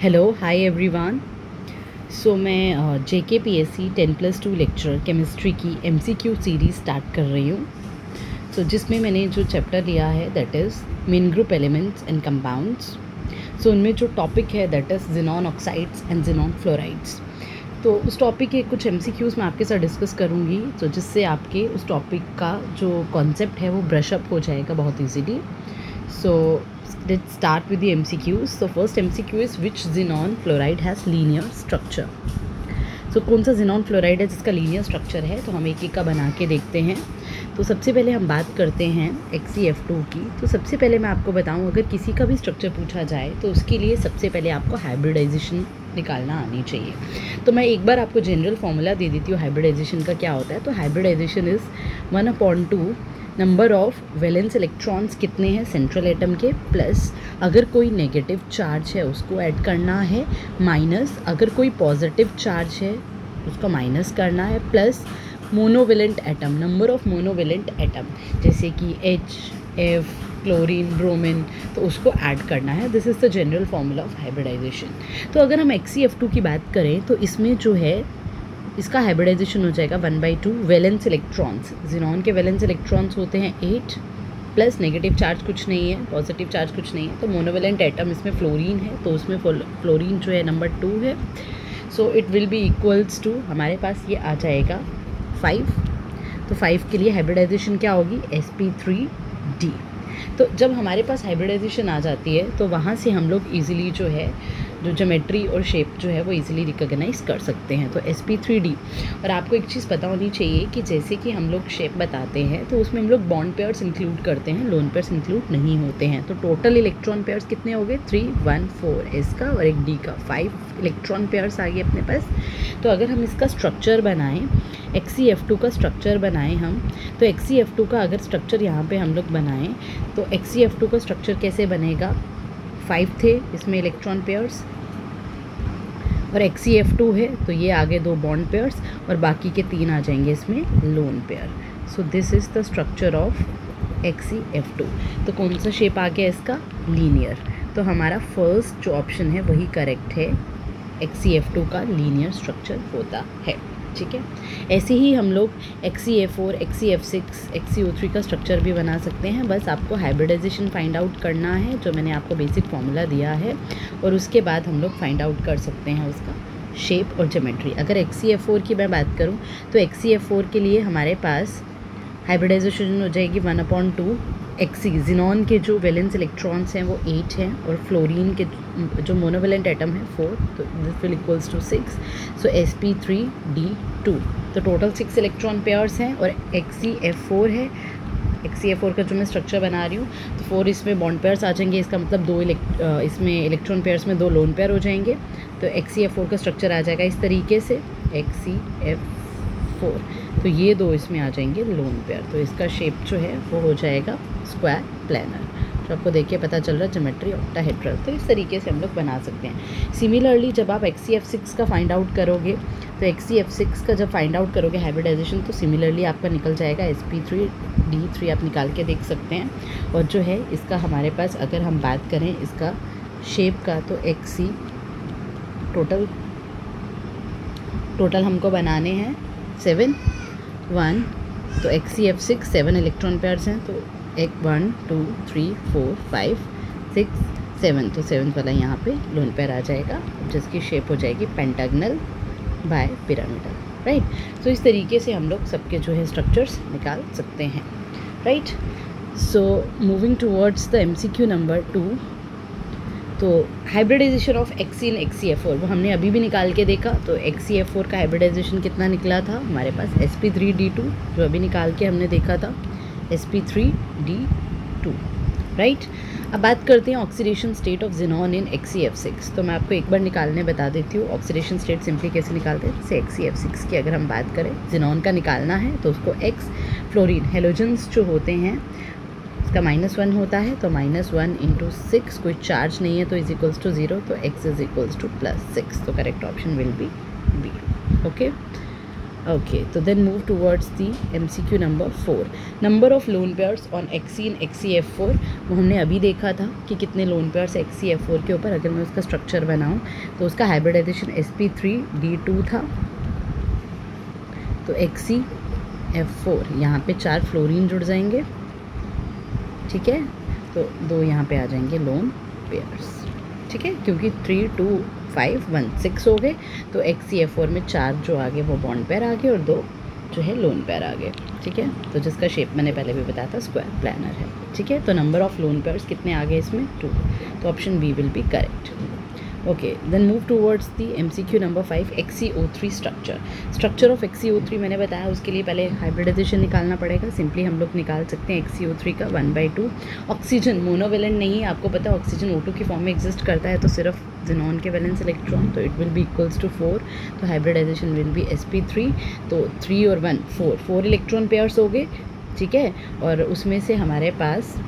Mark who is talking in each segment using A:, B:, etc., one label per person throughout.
A: Hello hi everyone. सो मैं JKPSC 10+2 lecture chemistry की MCQ series start कर रही हूँ। सो जिसमें मैंने जो चैप्टर लिया है that is main group elements and compounds. So उनमें जो टॉपिक है that is xenon oxides and xenon fluorides. तो उस टॉपिक के कुछ MCQs मैं आपके साथ डिस्कस करूँगी, तो जिससे आपके उस टॉपिक का जो कॉन्सेप्ट है वो ब्रशअप हो जाएगा बहुत easily. So let's start with the MCQs. So first MCQ is which xenon fluoride has linear structure. So कौन सा xenon fluoride है जिसका linear structure है, तो हम एक एक का बना के देखते हैं। तो सबसे पहले हम बात करते हैं XeF2 की। तो सबसे पहले मैं आपको बताऊं, अगर किसी का भी स्ट्रक्चर पूछा जाए तो उसके लिए सबसे पहले आपको हाइब्रिडाइजेशन निकालना आनी चाहिए। तो मैं एक बार आपको जनरल फॉर्मूला दे देती हूँ हाइब्रिडाइजेशन का क्या होता है। तो hybridisation is 1/2 number of valence electrons कितने हैं सेंट्रल एटम के, प्लस अगर कोई नेगेटिव चार्ज है उसको ऐड करना है, माइनस अगर कोई पॉजिटिव चार्ज है उसको माइनस करना है, plus monovalent atom, number of monovalent atom जैसे कि H, F, क्लोरीन, ब्रोमीन, तो उसको ऐड करना है। This is the general formula of hybridisation. तो अगर हम XeF2 की बात करें तो इसमें जो है इसका हाइब्रिडाइजेशन हो जाएगा 1/2 वैलेंस इलेक्ट्रॉन्स। ज़ीनॉन के वैलेंस इलेक्ट्रॉन्स होते हैं 8, प्लस नेगेटिव चार्ज कुछ नहीं है, पॉजिटिव चार्ज कुछ नहीं है। तो मोनोवेलेंट एटम इसमें फ्लोरीन है, तो उसमें फ्लोरीन जो है नंबर 2 है। So it will be equals to, हमारे पास ये आ जाएगा 5। तो 5 के लिए हाइब्रिडाइजेशन क्या होगी, sp3d। तो जब हमारे पास हाइब्रिडाइजेशन आ जाती है तो वहाँ से हम लोग ईजिली जो है जो ज्योमेट्री और शेप जो है वो इजीली रिकॉग्नाइज कर सकते हैं। तो sp3d। और आपको एक चीज़ पता होनी चाहिए कि जैसे कि हम लोग शेप बताते हैं तो उसमें हम लोग बॉन्ड पेयर्स इंक्लूड करते हैं, लोन पेयर्स इंक्लूड नहीं होते हैं। तो टोटल इलेक्ट्रॉन पेयर्स कितने हो गए, 3, 1, 4 एस का और एक डी का, 5 इलेक्ट्रॉन पेयर्स आ गए अपने पास। तो अगर हम इसका स्ट्रक्चर बनाएं, XeF2 का स्ट्रक्चर बनाएं हम, तो XeF2 का अगर स्ट्रक्चर यहाँ पे हम लोग बनाएं तो XeF2 का स्ट्रक्चर कैसे बनेगा, 5 थे इसमें इलेक्ट्रॉन पेयर्स और XeF2 है तो ये आगे 2 बॉन्ड पेयर्स और बाकी के 3 आ जाएंगे इसमें lone pair. So this is the structure of XeF2। तो कौन सा शेप आ गया इसका, लीनियर। तो हमारा फर्स्ट जो ऑप्शन है वही करेक्ट है, XeF2 का लीनियर स्ट्रक्चर होता है। ठीक है, ऐसे ही हम लोग XeF4, XeF6, XeO3 का स्ट्रक्चर भी बना सकते हैं। बस आपको हाइब्रिडाइजेशन फाइंड आउट करना है जो मैंने आपको बेसिक फार्मूला दिया है, और उसके बाद हम लोग फाइंड आउट कर सकते हैं उसका शेप और ज्योमेट्री। अगर XeF4 की मैं बात करूं तो XeF4 के लिए हमारे पास हाइब्रिडाइजेशन हो जाएगी 1/2 Xe। ज़ीनॉन के जो वैलेंस इलेक्ट्रॉन्स हैं वो 8 हैं और फ्लोरीन के जो मोनोवेलेंट एटम है 4, तो this will equals to 6। So sp3d2। तो टोटल 6 इलेक्ट्रॉन पेयर्स हैं और XeF4 है। XeF4 का जो मैं स्ट्रक्चर बना रही हूँ तो 4 इसमें बॉन्ड पेयर्स आ जाएंगे, इसका मतलब 2 इसमें इलेक्ट्रॉन पेयर्स में 2 लोन पेयर हो जाएंगे। तो XeF4 का स्ट्रक्चर आ जाएगा इस तरीके से, XeF4। तो ये 2 इसमें आ जाएंगे लोन पेयर। तो इसका शेप जो है वो हो जाएगा स्क्वायर प्लानर, जो आपको देख के पता चल रहा है ज्योमेट्री ऑक्टाहेड्रल। तो इस तरीके से हम लोग बना सकते हैं। सिमिलरली जब आप XeF6 का फाइंड आउट करोगे तो XeF6 का जब फाइंड आउट करोगे हाइब्रिडाइजेशन, तो सिमिलरली आपका निकल जाएगा sp3d3। आप निकाल के देख सकते हैं। और जो है इसका हमारे पास अगर हम बात करें इसका शेप का, तो Xe टोटल हमको बनाने हैं 7, 1। तो XeF6 7 इलेक्ट्रॉन पेयर्स हैं, तो 1, 2, 3, 4, 5, 6, 7। तो 7th वाला यहाँ पे लोन पेयर आ जाएगा जिसकी शेप हो जाएगी पेंटागनल बाय पिरामिडल, राइट। तो इस तरीके से हम लोग सबके जो है स्ट्रक्चर्स निकाल सकते हैं, right. So moving towards the MCQ number 2। तो hybridisation of Xe in XeF4 वो हमने अभी भी निकाल के देखा। तो XeF4 का हाइब्रिडाइजेशन कितना निकला था हमारे पास, sp3d2, जो अभी निकाल के हमने देखा था, sp3d2, राइट। अब बात करते हैं oxidation state of xenon in XeF6। तो मैं आपको एक बार निकालने बता देती हूँ ऑक्सीडेशन स्टेट सिंपली कैसे निकालते हैं। जैसे XeF6 की अगर हम बात करें, ज़ीनॉन का निकालना है तो उसको X फ्लोरीन हेलोजन्स जो होते हैं का -1 होता है, तो -1 × 6, कोई चार्ज नहीं है तो इज इक्वल्स टू 0, तो x इज इक्वल्स टू +6। तो correct option will be B. Okay, Okay, so then move towards the MCQ number 4. Number of lone pairs on Xe in XeF4. वो हमने अभी देखा था कि कितने लोन पेयर्स XeF4 के ऊपर। अगर मैं उसका स्ट्रक्चर बनाऊँ तो उसका हाइब्रिडाइजेशन sp3d2 था। तो XeF4 यहाँ पे 4 फ्लोरीन जुड़ जाएंगे, ठीक है। तो 2 यहाँ पे आ जाएंगे लोन पेयर्स, ठीक है, क्योंकि 3 2 5 1 6 हो गए। तो XeF4 में 4 जो आ गए वो बॉन्ड पेयर आ गए और 2 जो है लोन पेयर आ गए, ठीक है। तो जिसका शेप मैंने पहले भी बताया था स्क्वायर प्लानर है, ठीक है। तो नंबर ऑफ लोन पेयर्स कितने आ गए इसमें? 2। तो option B will be correct. Okay, then move towards the MCQ number 5 XeO3 structure of XeO3 मैंने बताया, उसके लिए पहले हाइब्रिडाइजेशन निकालना पड़ेगा। सिंपली हम लोग निकाल सकते हैं XeO3 का 1/2। ऑक्सीजन मोनोवेलेंट नहीं, आपको पता है ऑक्सीजन O2 की फॉर्म में एग्जिस्ट करता है, तो सिर्फ जिनॉन के वैलेंस इलेक्ट्रॉन, तो it will be equals to 4। तो हाइब्रिडाइजेशन विल बी sp3। तो 3 और 1 4 इलेक्ट्रॉन पेयर्स हो गए, ठीक है। और उसमें से हमारे पास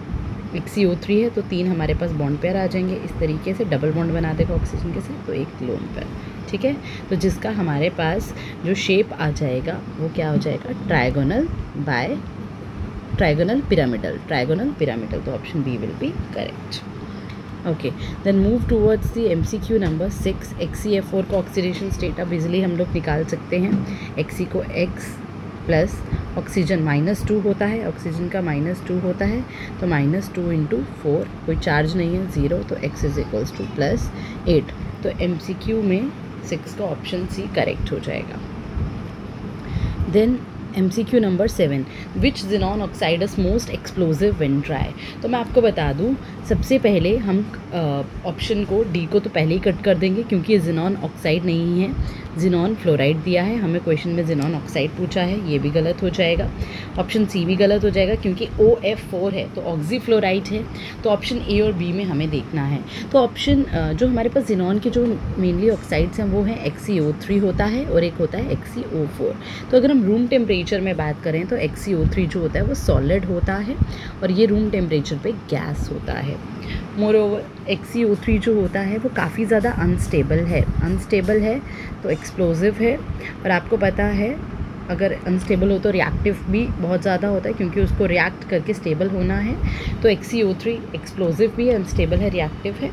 A: XeO3 है तो 3 हमारे पास बॉन्ड पेयर आ जाएंगे। इस तरीके से डबल बॉन्ड बना देगा ऑक्सीजन के साथ, तो एक लोन पेयर, ठीक है। तो जिसका हमारे पास जो शेप आ जाएगा वो क्या हो जाएगा? Trigonal pyramidal. तो option B will be correct. Okay, then move towards the MCQ number 6 XeF4 का ऑक्सीडेशन स्टेट। अब इजिली हम लोग निकाल सकते हैं। Xe को X प्लस ऑक्सीजन -2 होता है, ऑक्सीजन का -2 होता है, तो -2 × 4, कोई चार्ज नहीं है, 0, तो X इज इक्वल्स टू +8। तो MCQ में 6 का ऑप्शन सी करेक्ट हो जाएगा। Then MCQ number 7 which xenon oxide is most explosive when dry. तो मैं आपको बता दूं, सबसे पहले हम ऑप्शन को डी को तो पहले ही कट कर देंगे क्योंकि ये जिनॉन ऑक्साइड नहीं है, जिनॉन फ्लोराइड दिया है हमें क्वेश्चन में, जिनॉन ऑक्साइड पूछा है, ये भी गलत हो जाएगा। ऑप्शन सी भी गलत हो जाएगा क्योंकि OF4 है तो ऑक्सी फ्लोराइड है। तो ऑप्शन ए और बी में हमें देखना है। तो ऑप्शन जो हमारे पास जिनॉन के जो मेनली ऑक्साइड्स हैं वो हैं XeO3 होता है और एक होता है XeO4। तो अगर हम रूम टेम्परेचर में बात करें तो XeO3 जो होता है वो सॉलिड होता है और ये रूम टेम्परेचर पे गैस होता है। मोरओवर XeO3 जो होता है वो काफ़ी ज़्यादा अनस्टेबल है तो एक्सप्लोजिव है। और आपको पता है अगर अनस्टेबल हो तो रिएक्टिव भी बहुत ज़्यादा होता है क्योंकि उसको रिएक्ट करके स्टेबल होना है। तो XeO3 एक्सप्लोजिव भी है, अनस्टेबल है, रिएक्टिव है,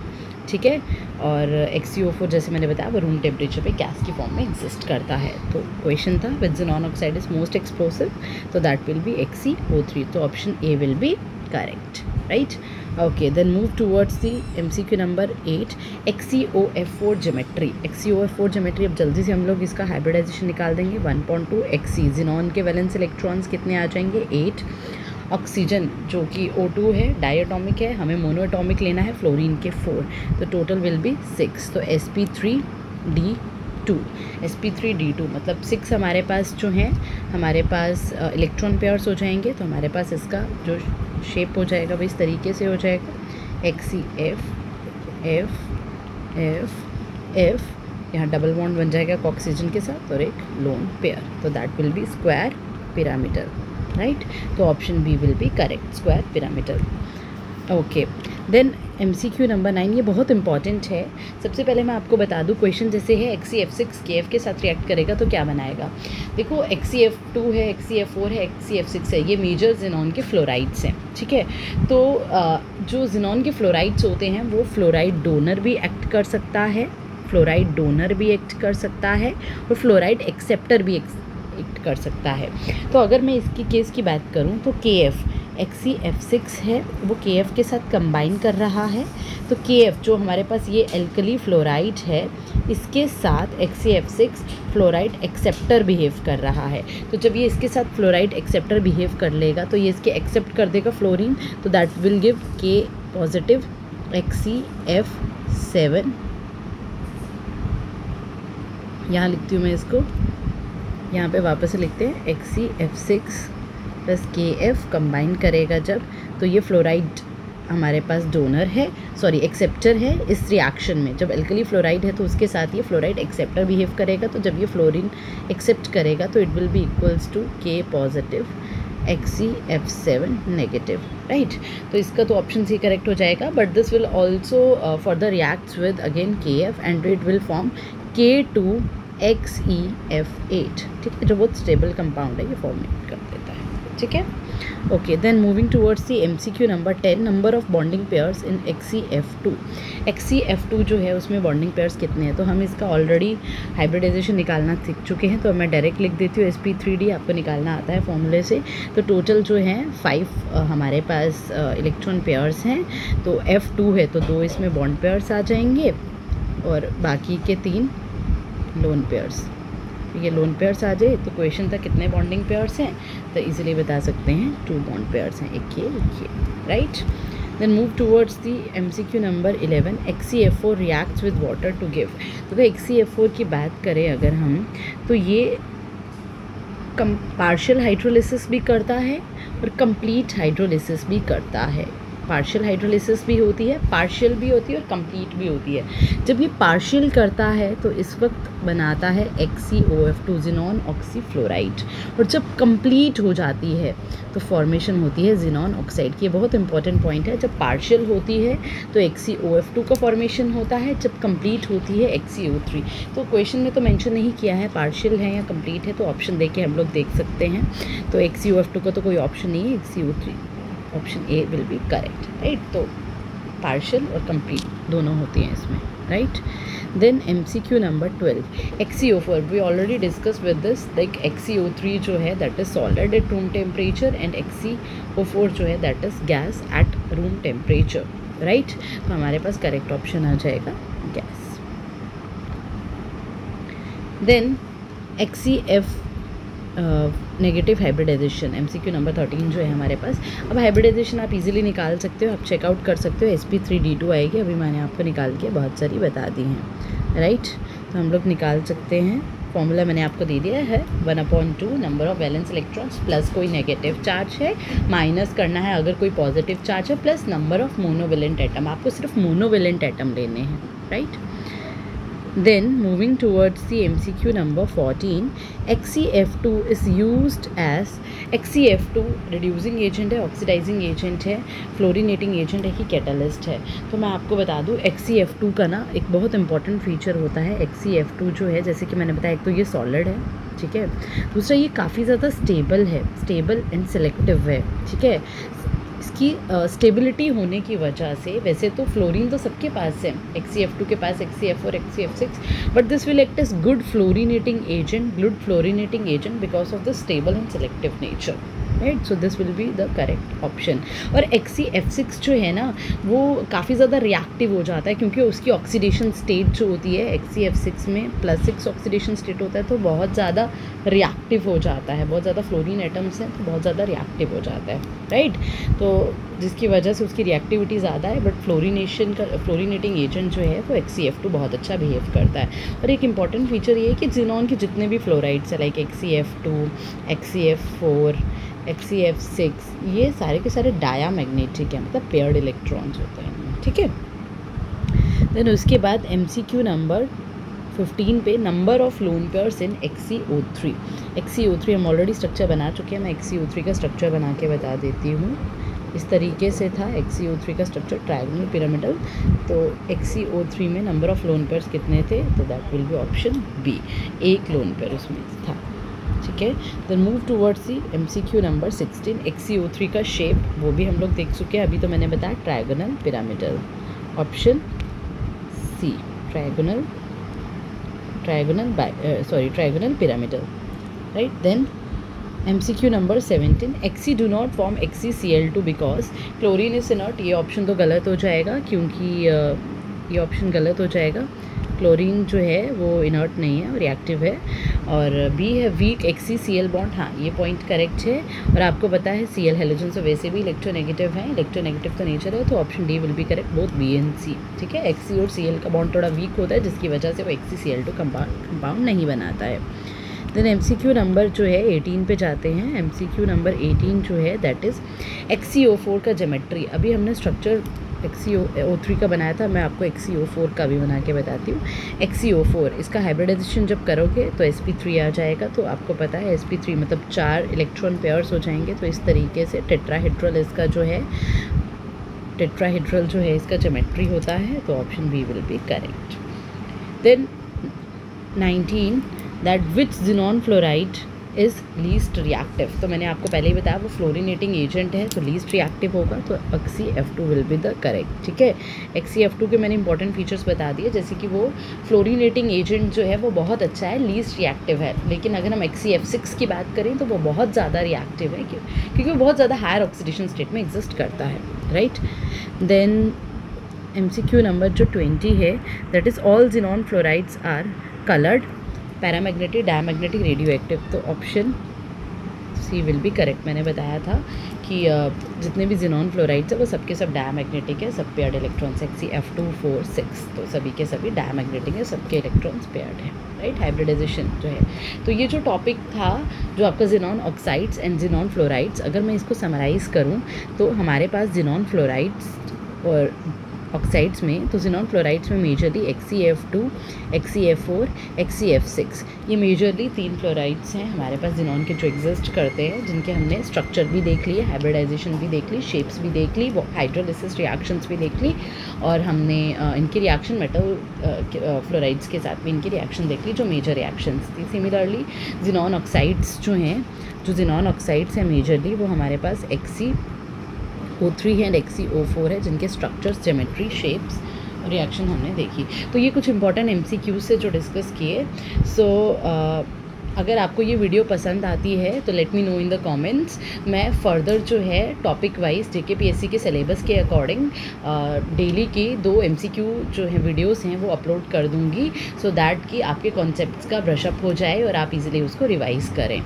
A: ठीक है। और XeO4 जैसे मैंने बताया वो रूम टेम्परेचर पे गैस की फॉर्म में एग्जिस्ट करता है। तो क्वेश्चन था which xenon oxide is most explosive, तो दैट विल बी XeO3। तो option A will be correct, right. Okay, then move towards the MCQ number 8 XeOF4 geometry. अब जल्दी से हम लोग इसका हाइब्रिडाइजेशन निकाल देंगे। 1.2 Xe जिनॉन के वैलेंस इलेक्ट्रॉन्स कितने आ जाएंगे? 8। ऑक्सीजन जो कि O2 है, डायटोमिक है, हमें मोनोएटॉमिक लेना है, फ्लोरीन के 4, तो टोटल विल बी 6। तो sp3d2 मतलब 6 हमारे पास जो हैं, हमारे पास इलेक्ट्रॉन पेयर्स हो जाएंगे। तो हमारे पास इसका जो शेप हो जाएगा वो इस तरीके से हो जाएगा, XeF F, यहाँ डबल बॉन्ड बन जाएगा ऑक्सीजन के साथ और एक लोन पेयर, तो that will be square pyramidal, right. तो option B will be correct, square pyramidal. Okay, then MCQ number 9, ये बहुत इंपॉर्टेंट है। सबसे पहले मैं आपको बता दूं, क्वेश्चन जैसे है XeF6 KF के साथ रिएक्ट करेगा तो क्या बनाएगा। देखो XeF2 है, XeF4 है, XeF6 है, ये मेजर जिनॉन के फ्लोराइड्स हैं, ठीक है। तो जो जिनॉन के फ्लोराइड्स होते हैं वो फ्लोराइड डोनर भी एक्ट कर सकता है, और फ्लोराइड एक्सेप्टर भी एक्ट कर सकता है। तो अगर मैं इसकी केस की बात करूं तो KF XeF6 है वो KF के साथ कंबाइन कर रहा है, तो KF जो हमारे पास ये एल्कली फ्लोराइड है इसके साथ XeF6 फ्लोराइड एक्सेप्टर बिहेव कर रहा है। तो जब ये इसके साथ फ्लोराइड एक्सेप्टर बिहेव कर लेगा तो ये इसके एक्सेप्ट कर देगा फ्लोरीन, तो that will give K positive XeF7। यहाँ लिखती हूँ मैं इसको, यहाँ पे वापस से लिखते हैं XeF6 प्लस KF कंबाइन करेगा जब, तो ये फ्लोराइड हमारे पास डोनर है, एक्सेप्टर है इस रिएक्शन में। जब एल्कली फ्लोराइड है तो उसके साथ ये फ्लोराइड एक्सेप्टर बिहेव करेगा, तो जब ये फ्लोरीन एक्सेप्ट करेगा तो it will be equals to K positive XeF7 negative, right. तो इसका तो ऑप्शन सी करेक्ट हो जाएगा, but this will also further reacts with again KF and it will form K2 XeF8, ठीक है, जो बहुत स्टेबल कंपाउंड है, ये फॉर्मेट कर देता है, ठीक है। Okay, then moving towards the MCQ number 10, number of bonding pairs in XeF2। XeF2 जो है उसमें बॉन्डिंग पेयर्स कितने हैं, तो हम इसका ऑलरेडी हाइब्रिडाइजेशन निकालना सीख चुके हैं, तो मैं डायरेक्ट लिख देती हूँ sp3d, आपको निकालना आता है फॉर्मूले से। तो टोटल जो है 5 हमारे पास इलेक्ट्रॉन पेयर्स हैं, तो F2 है तो 2 इसमें बॉन्ड पेयर्स आ जाएंगे और बाकी के 3 लोन पेयर्स। ये लोन पेयर्स आ जाए तो क्वेश्चन था कितने बॉन्डिंग पेयर्स हैं, तो इजीली बता सकते हैं 2 बॉन्ड पेयर्स हैं, एक ये right. Then move towards the MCQ number 11, XeF4 reacts with water to give. तो XeF4 की बात करें अगर हम, तो ये पार्शियल हाइड्रोलिसिस भी करता है और कंप्लीट हाइड्रोलिसिस भी करता है। पार्शियल हाइड्रोलिसिस भी होती है, पार्शियल भी होती है और कंप्लीट भी होती है। जब ये पार्शियल करता है तो इस वक्त बनाता है XeOF2 ज़ीनॉन ऑक्सीफ्लोराइड, और जब कंप्लीट हो जाती है तो फॉर्मेशन होती है ज़ीनॉन ऑक्साइड की। ये बहुत इंपॉर्टेंट पॉइंट है, जब पार्शियल होती है तो XeOF2 का फॉर्मेशन होता है, जब कंप्लीट होती है XeO3। तो क्वेश्चन में तो मेंशन नहीं किया है पार्शियल है या कंप्लीट है, तो ऑप्शन दे के हम लोग देख सकते हैं। तो XeOF2 का तो कोई ऑप्शन नहीं है, XeO3 option A will be correct, right. तो पार्शियल और कंप्लीट दोनों होती हैं इसमें, right. Then MCQ number 12, XeO4 we already discuss with this, like XeO3 जो है that is solid at room temperature and XeO4 जो है that is gas at room temperature, right. तो हमारे पास करेक्ट ऑप्शन आ जाएगा गैस। देन XeF negative hybridization, MCQ number 13 जो है हमारे पास। अब हाइब्रिडाइजेशन आप इजीली निकाल सकते हो, आप चेकआउट कर सकते हो, sp3d2 आएगी, अभी मैंने आपको निकाल के बहुत सारी बता दी हैं, राइट। तो हम लोग निकाल सकते हैं, फॉर्मूला मैंने आपको दे दिया है 1/2 number of valence electrons plus कोई नेगेटिव चार्ज है, माइनस करना है अगर कोई पॉजिटिव चार्ज है, plus number of monovalent atom, आपको सिर्फ मोनोवेलेंट एटम लेने हैं, right. Then moving towards the MCQ number 14, XeF2 is used as, XeF2 reducing agent है, ऑक्सीडाइजिंग एजेंट है, फ्लोरिनेटिंग एजेंट है कि कैटलिस्ट है। तो मैं आपको बता दूँ XeF2 का ना एक बहुत इंपॉर्टेंट फीचर होता है। XeF2 जो है जैसे कि मैंने बताया, एक तो ये सॉलिड है, ठीक है, दूसरा ये काफ़ी ज़्यादा स्टेबल है, स्टेबल एंड सेलेक्टिव है, ठीक है। इसकी स्टेबिलिटी होने की वजह से, वैसे तो फ्लोरीन तो सबके पास है, XeF2 के पास, XeF4, XeF6, but this will act as good fluorinating agent because of the stable and selective nature, right. So this will be the correct option. और XeF6 जो है ना वो काफ़ी ज़्यादा रिएक्टिव हो जाता है, क्योंकि उसकी ऑक्सीडेशन स्टेट जो होती है XeF6 में +6 ऑक्सीडेशन स्टेट होता है, तो बहुत ज़्यादा रिएक्टिव हो जाता है, बहुत ज़्यादा फ्लोरीन एटम्स हैं तो बहुत ज़्यादा रिएक्टिव हो जाता है, राइट। तो जिसकी वजह से उसकी रिएक्टिविटी ज़्यादा है, बट फ्लोरिनेटिंग एजेंट जो है वो XeF2 बहुत अच्छा बिहेव करता है। और एक इंपॉर्टेंट फीचर ये है कि ज़ीनॉन के जितने भी फ्लोराइड्स है, लाइक XeF2, XeF4, XeF6, ये सारे के सारे डायामैग्नेटिक हैं, मतलब पेयर्ड इलेक्ट्रॉन्स होते हैं, ठीक है। देन उसके बाद MCQ नंबर 15 पे, number of lone pairs in XeO3। XeO3 हम ऑलरेडी स्ट्रक्चर बना चुके हैं, मैं XeO3 का स्ट्रक्चर बना के बता देती हूँ। इस तरीके से था XeO3 का स्ट्रक्चर, ट्रायंगुलर पिरामिडल। तो XeO3 में नंबर ऑफ लोन पेयर्स कितने थे, तो that will be option B, एक लोन पेयर उसमें था, ठीक है। Then move towards the MCQ number 16, XeO3 का शेप वो भी हम लोग देख चुके हैं, अभी तो मैंने बताया trigonal pyramidal, option C, trigonal pyramidal, right. Then MCQ number 17, Xe do not form XeCl2 because chlorine is inert. ये ऑप्शन तो गलत हो जाएगा, क्योंकि ये ऑप्शन गलत हो जाएगा, क्लोरीन जो है वो इनर्ट नहीं है, रिएक्टिव है। और बी है वीक XeCl बॉन्ड, हाँ ये पॉइंट करेक्ट है। और आपको पता है Cl हेलोजन से वैसे भी इलेक्ट्रोनेगेटिव है, इलेक्ट्रोनेगेटिव तो नेचर है, तो option D will be correct, both B and C, ठीक है। Xe और Cl का बॉन्ड थोड़ा वीक होता है, जिसकी वजह से वो XeCl2 कंपाउंड नहीं बनाता है। देन MCQ नंबर जो है 18 पे जाते हैं। MCQ नंबर 18 जो है दैट इज़ XeO4 का ज्योमेट्री। अभी हमने स्ट्रक्चर XeO3 का बनाया था, मैं आपको XeO4 का भी बना के बताती हूँ। XeO4 इसका हाइब्रिडाइजेशन जब करोगे तो sp3 आ जाएगा। तो आपको पता है sp3 मतलब 4 इलेक्ट्रॉन पेयर्स हो जाएंगे। तो इस तरीके से टेट्राहेड्रल इसका जो है, टेट्राहेड्रल जो है इसका ज्योमेट्री होता है। तो option B will be correct. Then 19 that which xenon fluoride is least reactive. तो मैंने आपको पहले ही बताया वो फ्लोरिनेटिंग एजेंट है, तो लीस्ट रिएक्टिव होगा, तो XeF2 will be the correct. ठीक है, XeF2 के मैंने इंपॉर्टेंट फीचर्स बता दिए, जैसे कि वो फ्लोरिनेटिंग एजेंट जो है वो बहुत अच्छा है, लीस्ट रिएक्टिव है। लेकिन अगर हम XeF6 की बात करें तो वो बहुत ज़्यादा रिएक्टिव है, क्योंकि वो बहुत ज़्यादा हायर ऑक्सीडेशन स्टेट में एग्जिस्ट करता है, राइट। देन MCQ नंबर जो 20 है, that is all xenon fluorides are coloured, paramagnetic, diamagnetic, radioactive. तो option C will be correct. मैंने बताया था कि जितने भी जिनॉन फ्लोराइड्स है वो सबके सब डायमैग्नेटिक है, सब पेयर्ड इलेक्ट्रॉन्स XeF2 4 6, तो सभी के सभी डायमैग्नेटिक है, सबके इलेक्ट्रॉन्स पेयर्ड है, राइट। हाइब्रिडाइजेशन जो है, तो ये जो टॉपिक था जो आपका xenon oxides and xenon fluorides, अगर मैं इसको समराइज़ करूँ तो हमारे पास जिनॉन फ्लोराइड्स और ऑक्साइड्स में, तो जिनॉन फ्लोराइड्स में मेजरली XeF2, XeF4, XeF6, ये मेजरली 3 फ्लोराइड्स हैं हमारे पास जिनॉन के जो एग्जिस्ट करते हैं, जिनके हमने स्ट्रक्चर भी देख लिए, हाइब्रिडाइजेशन भी देख ली, शेप्स भी देख ली, हाइड्रोलिसिस रिएक्शंस भी देख ली, और हमने इनकी रिएक्शन मेटल फ्लोराइड्स के साथ भी इनकी रिएक्शन देख ली जो मेजर रिएक्शंस थी। सिमिलरली जिनॉन ऑक्साइड्स जो हैं, जो जिनॉन ऑक्साइड्स हैं मेजरली वो हमारे पास XeO3 है एंड XeO4 है, जिनके स्ट्रक्चर्स, ज्योमेट्री, शेप्स, रिएक्शन हमने देखी। तो ये कुछ इंपॉर्टेंट MCQ से जो डिस्कस किए। सो अगर आपको ये वीडियो पसंद आती है तो let me know in the comments. मैं फर्दर जो है टॉपिक वाइज JKPSC के सिलेबस के अकॉर्डिंग डेली की 2 MCQ जो है वीडियोस हैं वो अपलोड कर दूंगी, सो दैट कि आपके कॉन्सेप्ट्स का ब्रशअप हो जाए और आप इजीली उसको रिवाइज करें।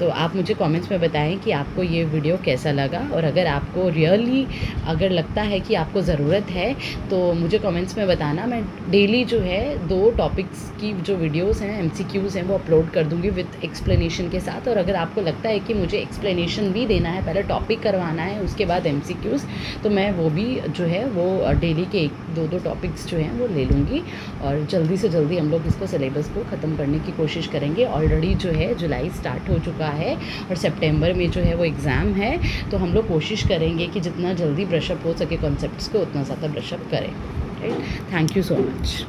A: तो आप मुझे कमेंट्स में बताएं कि आपको ये वीडियो कैसा लगा, और अगर आपको रियली अगर लगता है कि आपको ज़रूरत है तो मुझे कमेंट्स में बताना। मैं डेली जो है 2 टॉपिक्स की जो वीडियोस हैं, MCQs हैं, वो अपलोड कर दूंगी विद एक्सप्लेनेशन के साथ। और अगर आपको लगता है कि मुझे एक्सप्लेनेशन भी देना है, पहले टॉपिक करवाना है उसके बाद MCQs, तो मैं वो भी जो है वो डेली के 1-2 टॉपिक्स जो हैं वो ले लूँगी, और जल्दी से जल्दी हम लोग इसको सिलेबस को ख़त्म करने की कोशिश करेंगे। ऑलरेडी जो है जुलाई स्टार्ट हो चुका है और सितंबर में जो है वो एग्ज़ाम है, तो हम लोग कोशिश करेंगे कि जितना जल्दी ब्रशअप हो सके कॉन्सेप्ट्स को, उतना ज़्यादा ब्रशअप करें, right. Thank you so much.